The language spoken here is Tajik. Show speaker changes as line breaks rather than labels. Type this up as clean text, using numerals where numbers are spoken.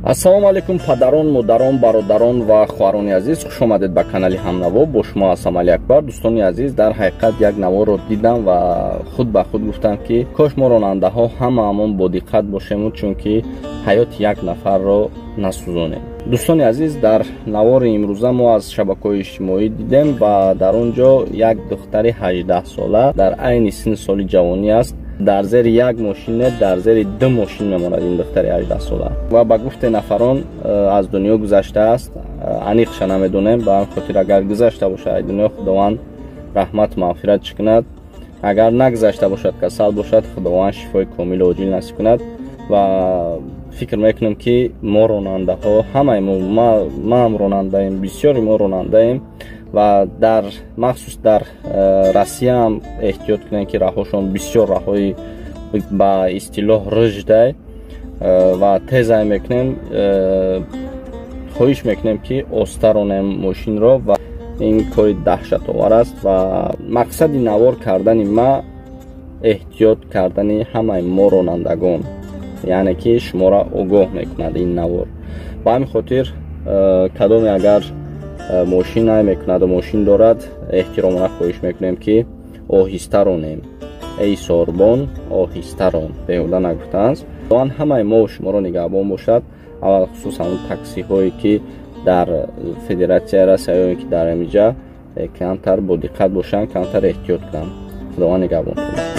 ассалому алайкум падарон, модарон, бародарон ва хоҳарони азиз, хуш омадед ба канали Ҳамнаво. Бо шумо ҳастам Али Акбар. дӯстони азиз, дар ҳақиқат як наворо дидам ва худ ба худ гуфтам ки кош мо ронандаҳо ҳамаамон бодиққат бошему, чунки ҳаёти як нафарро насӯзонем. дӯстони азиз, дар навори имрӯза мо аз шабакаҳои иҷтимоӣ дидем ва дар он ҷо як духтари 18 сола дар айни синни соли ҷавонӣ аст. дар зери як мошин не, дар зери 2 мошин мемонад ин духтари 18 сола ва ба гуфте нафарон аз дунё гузаштааст. аниқша намедонем, ба ҳамин хотир агар гузашта бошад аз дунё, худованд раҳмат мағфират кунад. агар нагузашта бошад, касал бошад, худованд шифои комилу оҷил насиб кунад. ва фикр мекунем ки мо ронандаҳо ҳамаи ман ронандаем, бисёри мо ронандаем ва дар махсус дар Россия ҳам эҳтиёт кунем ки раҳошон бисёр раҳои ба истилоҳ рӯждай ва тезай мекунем. хоҳиш мекунем ки оста ронем мошинро ва ин кори даҳшатовар аст ва мақсади навор кардани ма эҳтиёт кардани ҳамаи мо ронандагон, яъне ки шуморо огоҳ мекунад ин навор. ба ҳамин хотир кадоме агар мошин намекунад ва мошин дорад, эҳтиромона хоҳиш мекунем ки оҳиста ронем. эй сорбон, оҳиста рон, беҳуда нагуфтааст. он ҳамаи мо шуморо нигаҳбон бошад, аввал хусусан таксиҳое ки дар федератсия расаяёне ки дар амиҷа камтар бодиққат бошанд, камтар эҳтиёт кунанд. худованд нигаҳбон кунад.